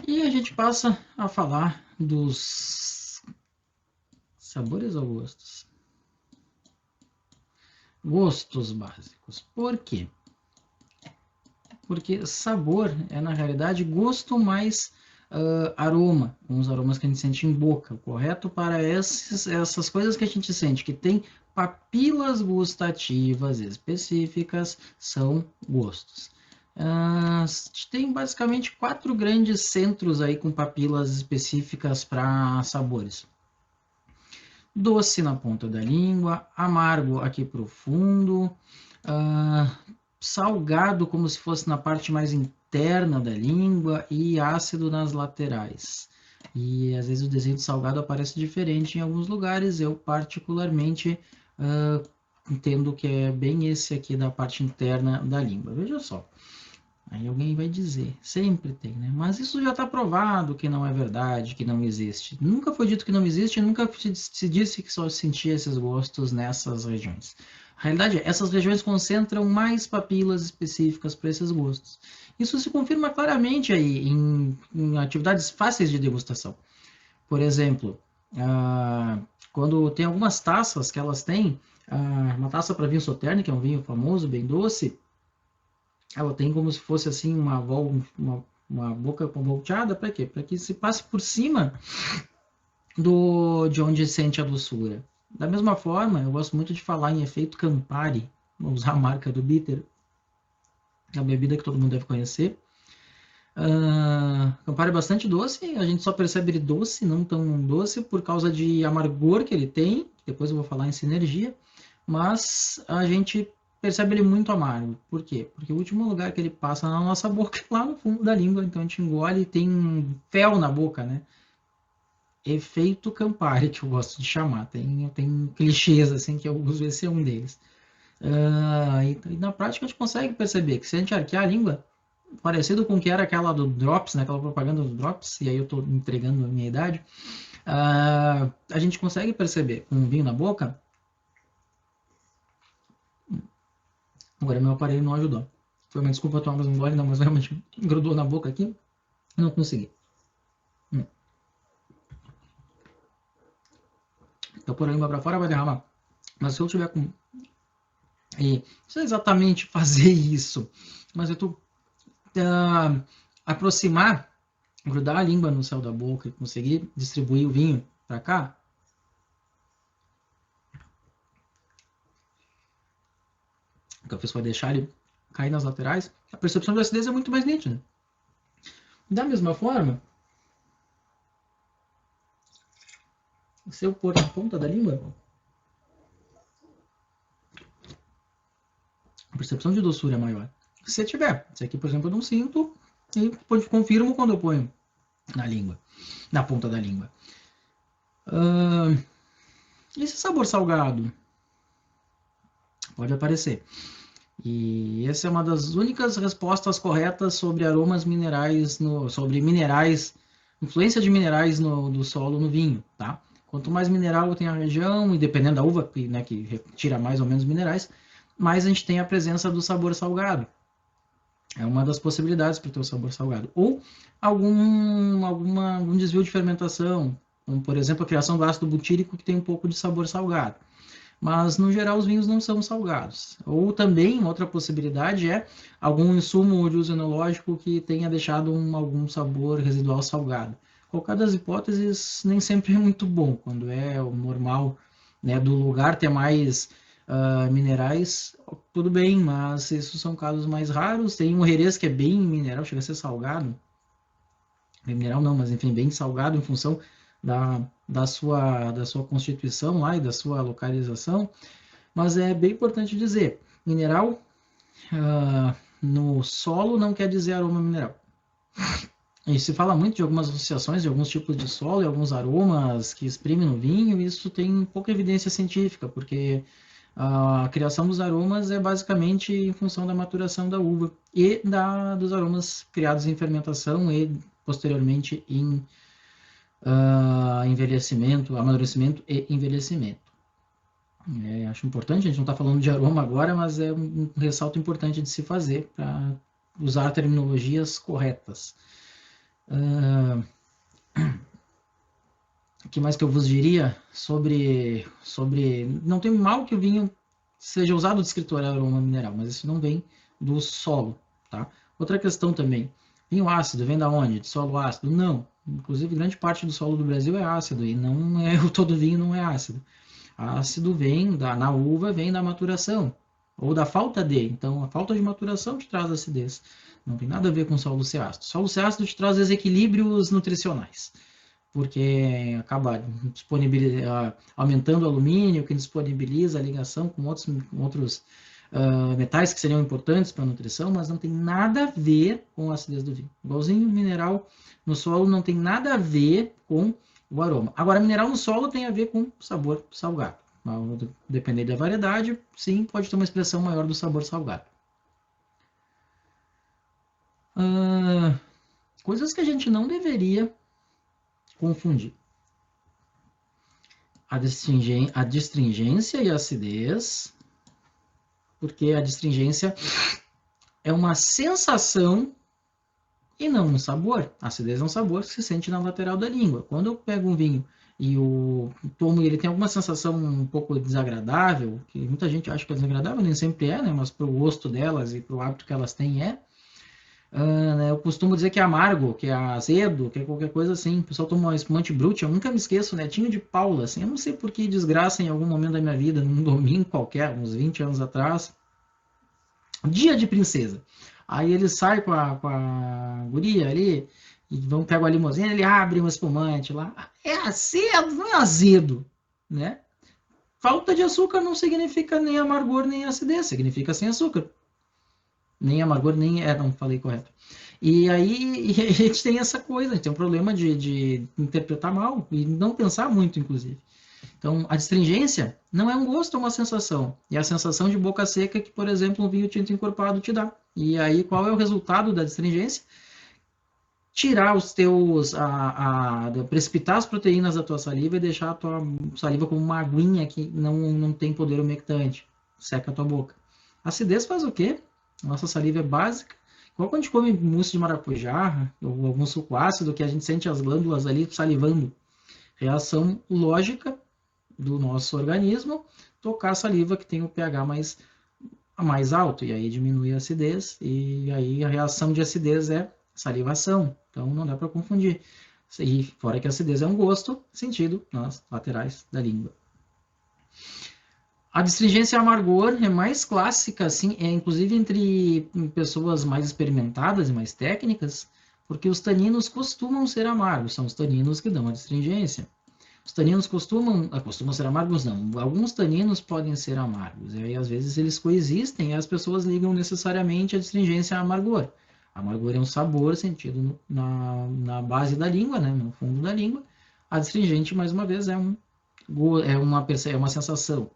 E a gente passa a falar dos sabores ou gostos? Gostos básicos. Por quê? Porque sabor é, na realidade, gosto mais aroma, uns aromas que a gente sente em boca. O correto para essas coisas que a gente sente, que tem papilas gustativas específicas, são gostos. Tem basicamente 4 grandes centros aí com papilas específicas para sabores. Doce na ponta da língua, amargo aqui profundo, uh, salgado como se fosse na parte mais interna da língua e ácido nas laterais. E às vezes o desenho de salgado aparece diferente em alguns lugares. Eu particularmente entendo que é bem esse aqui da parte interna da língua. Veja só. Aí alguém vai dizer, sempre tem, né? Mas isso já está provado que não é verdade, que não existe. Nunca foi dito que não existe, nunca se disse que só sentia esses gostos nessas regiões. A realidade é, essas regiões concentram mais papilas específicas para esses gostos. Isso se confirma claramente aí em atividades fáceis de degustação. Por exemplo, quando tem algumas taças que elas têm, uma taça para vinho Sauternes, que é um vinho famoso, bem doce, ela tem como se fosse assim uma boca volteada para quê? Para que se passe por cima de onde sente a doçura. Da mesma forma, eu gosto muito de falar em efeito Campari, vou usar a marca do bitter, a bebida que todo mundo deve conhecer. Campari é bastante doce, a gente só percebe ele doce, não tão doce, por causa de amargor que ele tem, depois eu vou falar em sinergia, mas a gente percebe ele muito amargo. Por quê? Porque o último lugar que ele passa na nossa boca é lá no fundo da língua, então a gente engole e tem um fel na boca, né? Efeito Campari, que eu gosto de chamar. Tem clichês assim que eu uso, esse é um deles. E na prática a gente consegue perceber que se a gente arquear a língua, parecido com o que era aquela do Drops, né, aquela propaganda do Drops, e aí eu estou entregando a minha idade, a gente consegue perceber com um vinho na boca. Agora meu aparelho não ajudou. Foi uma desculpa tomar mais um gole, não, mas realmente grudou na boca aqui, não consegui. Então por a língua para fora vai derramar. Mas se eu tiver com... E não sei exatamente fazer isso, mas eu tô aproximar, grudar a língua no céu da boca e conseguir distribuir o vinho para cá, o que eu fiz foi deixar ele cair nas laterais, a percepção de acidez é muito mais nítida. Da mesma forma, se eu pôr na ponta da língua, a percepção de doçura é maior. Se tiver, esse aqui, por exemplo, eu não sinto, e confirmo quando eu ponho na língua, na ponta da língua. Esse sabor salgado pode aparecer. E essa é uma das únicas respostas corretas sobre aromas minerais, sobre minerais, influência de minerais do solo no vinho, tá? Quanto mais mineral tem a região, e dependendo da uva, né, que retira mais ou menos minerais, mais a gente tem a presença do sabor salgado. É uma das possibilidades para ter o sabor salgado. Ou algum desvio de fermentação, como por exemplo a criação do ácido butírico, que tem um pouco de sabor salgado. Mas no geral os vinhos não são salgados. Ou também, outra possibilidade é algum insumo de uso enológico que tenha deixado algum sabor residual salgado. Qualquer das hipóteses nem sempre é muito bom, quando é o normal, né, do lugar ter mais minerais, tudo bem, mas esses são casos mais raros. Tem um Jerez que é bem mineral, chega a ser salgado, bem mineral não, mas enfim, bem salgado em função da sua constituição lá e da sua localização. Mas é bem importante dizer, mineral no solo não quer dizer aroma mineral. E se fala muito de algumas associações de alguns tipos de solo e alguns aromas que exprimem no vinho, e isso tem pouca evidência científica, porque a criação dos aromas é basicamente em função da maturação da uva e dos aromas criados em fermentação e posteriormente em envelhecimento, amadurecimento e envelhecimento. Acho importante, a gente não está falando de aroma agora, mas é um ressalto importante de se fazer para usar terminologias corretas. O que mais que eu vos diria não tem mal que o vinho seja usado de escritor aroma mineral, mas isso não vem do solo, tá? Outra questão também, vinho ácido vem da onde? De solo ácido? Não. Inclusive, grande parte do solo do Brasil é ácido e não é todo vinho não é ácido. Ácido vem na uva, vem da maturação ou da falta de. Então, a falta de maturação te traz acidez. Não tem nada a ver com solo ser ácido. Solo ser ácido te traz desequilíbrios nutricionais, porque acaba aumentando o alumínio, que disponibiliza a ligação com outros metais que seriam importantes para a nutrição, mas não tem nada a ver com a acidez do vinho. Igualzinho mineral no solo não tem nada a ver com o aroma. Agora, mineral no solo tem a ver com sabor salgado. Dependendo da variedade, sim, pode ter uma expressão maior do sabor salgado. Coisas que a gente não deveria confundir. A destringência e a acidez, porque a destringência é uma sensação e não um sabor. A acidez é um sabor que se sente na lateral da língua. Quando eu pego um vinho e o tomo ele tem alguma sensação um pouco desagradável, que muita gente acha que é desagradável, nem sempre é, né? Mas para o gosto delas e para o hábito que elas têm é. Né, eu costumo dizer que é amargo, que é azedo, que é qualquer coisa assim. O pessoal toma espumante brute, eu nunca me esqueço, Netinho de Paula, assim, eu não sei por que desgraça em algum momento da minha vida, num domingo qualquer, uns 20 anos atrás, dia de princesa. Aí ele sai com a guria ali, e vão pegar a limusine, ele abre um espumante lá, é azedo, não é azedo, né? Falta de açúcar não significa nem amargor, nem acidez, significa sem açúcar. Nem amargor, nem. Não falei correto. E aí a gente tem essa coisa, a gente tem um problema de interpretar mal e não pensar muito, inclusive. Então, a astringência não é um gosto, é uma sensação. É a sensação de boca seca que, por exemplo, um vinho tinto encorpado te dá. E aí, qual é o resultado da astringência? Tirar os teus. Precipitar as proteínas da tua saliva e deixar a tua saliva como uma aguinha que não tem poder umectante. Seca a tua boca. A acidez faz o quê? Nossa saliva é básica. Igual quando a gente come mousse de maracujá ou algum suco ácido, que a gente sente as glândulas ali salivando. Reação lógica do nosso organismo, tocar a saliva que tem o pH mais alto, e aí diminui a acidez, e aí a reação de acidez é salivação. Então não dá para confundir. E fora que a acidez é um gosto sentido nas laterais da língua. A distringência e amargor é mais clássica, assim, inclusive entre pessoas mais experimentadas e mais técnicas, porque os taninos costumam ser amargos, são os taninos que dão a distringência. Os taninos costumam ser amargos, não. Alguns taninos podem ser amargos, e aí às vezes eles coexistem e as pessoas ligam necessariamente a distringência a amargor. Amargor é um sabor sentido na base da língua, né, no fundo da língua. A distringente, mais uma vez, é uma sensação.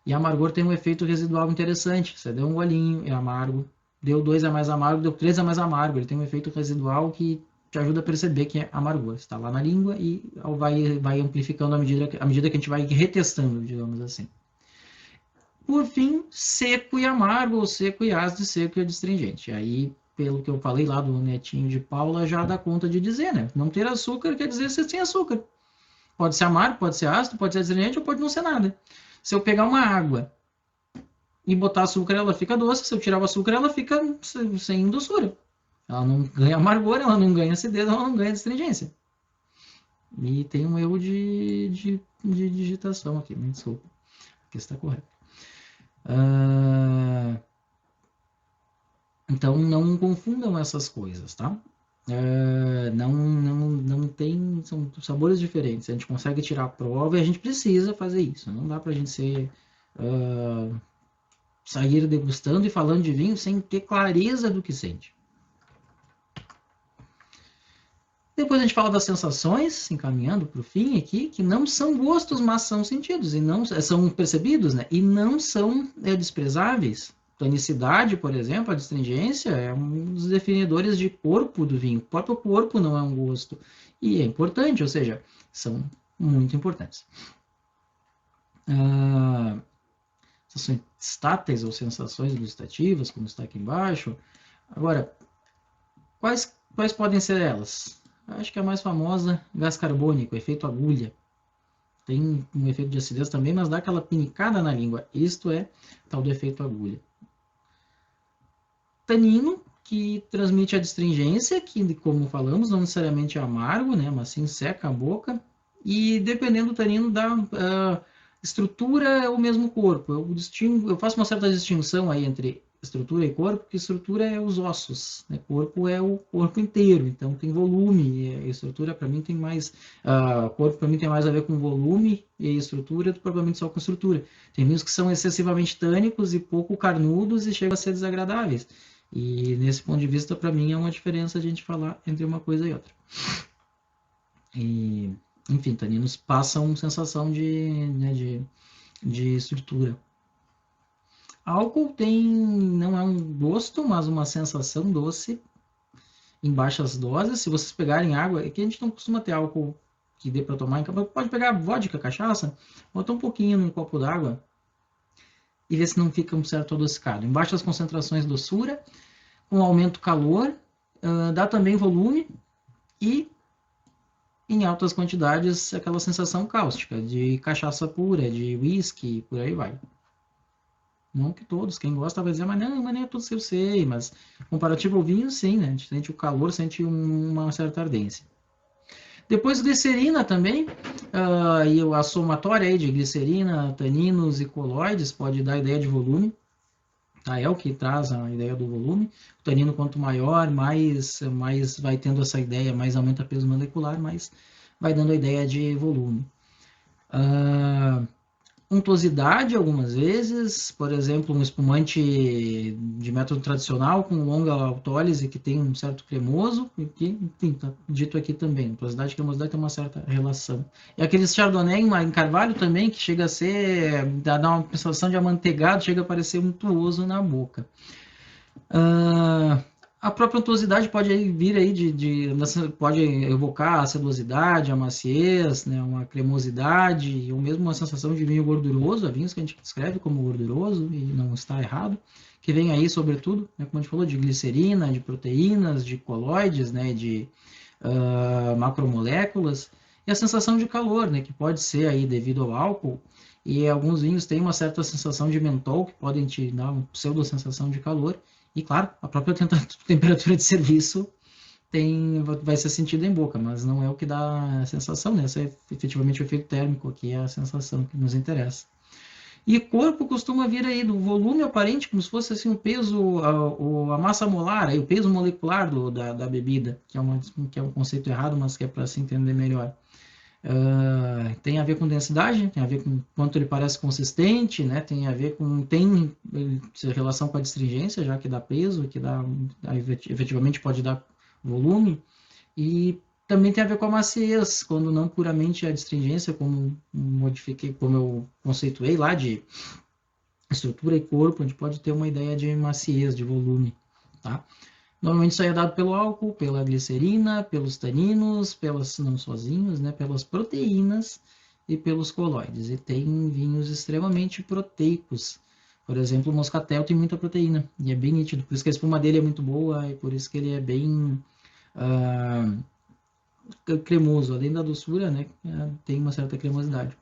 E amargor tem um efeito residual interessante. Você deu um golinho, é amargo. Deu 2 é mais amargo, deu 3 é mais amargo. Ele tem um efeito residual que te ajuda a perceber que é amargor. Está lá na língua e vai amplificando à medida que a gente vai retestando, digamos assim. Por fim, seco e amargo, ou seco e ácido, seco e adstringente. Aí, pelo que eu falei lá do netinho de Paula, já dá conta de dizer, né? Não ter açúcar quer dizer ser sem açúcar. Pode ser amargo, pode ser ácido, pode ser adstringente ou pode não ser nada. Se eu pegar uma água e botar açúcar, ela fica doce. Se eu tirar o açúcar, ela fica sem doçura. Ela não ganha amargor, ela não ganha acidez, ela não ganha astringência. E tem um erro de digitação aqui, me desculpa. Aqui está correto. Então, não confundam essas coisas, tá? Não tem, são sabores diferentes. A gente consegue tirar a prova e a gente precisa fazer isso. Não dá para a gente sair degustando e falando de vinho sem ter clareza do que sente. Depois a gente fala das sensações, encaminhando para o fim aqui, que não são gostos, mas são sentidos, e não são percebidos, né? E não são desprezáveis. Tonicidade, por exemplo, a distringência é um dos definidores de corpo do vinho. O próprio corpo não é um gosto. E é importante, ou seja, são muito importantes. Sensações táteis ou sensações gustativas, como está aqui embaixo. Agora, quais Quais podem ser elas? Acho que a mais famosa, gás carbônico, efeito agulha. Tem um efeito de acidez também, mas dá aquela pinicada na língua. Isto é tal do efeito agulha. Tanino, que transmite a astringência, que, como falamos, não necessariamente é amargo, né, mas sim seca a boca. E dependendo do tanino, dá estrutura é o mesmo corpo. Eu faço uma certa distinção aí entre estrutura e corpo, porque estrutura é os ossos, né? Corpo é o corpo inteiro, então tem volume. E a estrutura para mim tem mais, corpo para mim tem mais a ver com volume e estrutura, propriamente só com estrutura. Tem vinhos que são excessivamente tânicos e pouco carnudos e chegam a ser desagradáveis. E nesse ponto de vista, para mim, é uma diferença a gente falar entre uma coisa e outra. E, enfim, taninos passam sensação né, de estrutura. Álcool não é um gosto, mas uma sensação doce em baixas doses. Se vocês pegarem água, é que a gente não costuma ter álcool que dê para tomar, então pode pegar vodka, cachaça, botar um pouquinho num copo d'água e ver se não fica um certo adocicado. Em baixas concentrações, doçura, com aumento calor, dá também volume e em altas quantidades aquela sensação cáustica de cachaça pura, de whisky, por aí vai. Não que todos, quem gosta vai dizer, mas não, mas nem é tudo que eu sei, mas comparativo ao vinho, sim, né? A gente sente o calor, sente uma certa ardência. Depois glicerina também, e a somatória aí de glicerina, taninos e coloides pode dar ideia de volume, tá? É o que traz a ideia do volume. O tanino quanto maior, mais vai tendo essa ideia, mais aumenta o peso molecular, mais vai dando a ideia de volume. Untuosidade algumas vezes, por exemplo, um espumante de método tradicional com longa autólise que tem um certo cremoso, que, enfim, está dito aqui também, untuosidade e cremosidade tem uma certa relação. E aquele chardonnay em carvalho também, que chega a ser, dá uma sensação de amanteigado, chega a parecer untuoso na boca. A própria untuosidade pode vir aí pode evocar a sedosidade, a maciez, né, uma cremosidade, ou mesmo uma sensação de vinho gorduroso, há vinhos que a gente descreve como gorduroso, e não está errado, que vem aí, sobretudo, né, como a gente falou, de glicerina, de proteínas, de coloides, né, de macromoléculas, e a sensação de calor, né, que pode ser aí devido ao álcool, e alguns vinhos têm uma certa sensação de mentol, que podem te dar uma pseudo-sensação de calor, e claro, a própria temperatura de serviço vai ser sentida em boca, mas não é o que dá a sensação, né? Esse é efetivamente o efeito térmico, que é a sensação que nos interessa. E corpo costuma vir aí do volume aparente, como se fosse assim o peso, a massa molar, aí, o peso molecular da bebida, que é um conceito errado, mas que é para se entender melhor. Tem a ver com densidade, tem a ver com quanto ele parece consistente, né? Tem relação com a astringência, já que dá peso, que efetivamente pode dar volume, e também tem a ver com a maciez, quando não puramente a astringência, como eu conceituei lá de estrutura e corpo, a gente pode ter uma ideia de maciez, de volume, tá? Normalmente isso aí é dado pelo álcool, pela glicerina, pelos taninos, não sozinhos, né, pelas proteínas e pelos coloides. E tem vinhos extremamente proteicos. Por exemplo, o moscatel tem muita proteína e é bem nítido. Por isso que a espuma dele é muito boa e por isso que ele é bem cremoso. Além da doçura, né, tem uma certa cremosidade.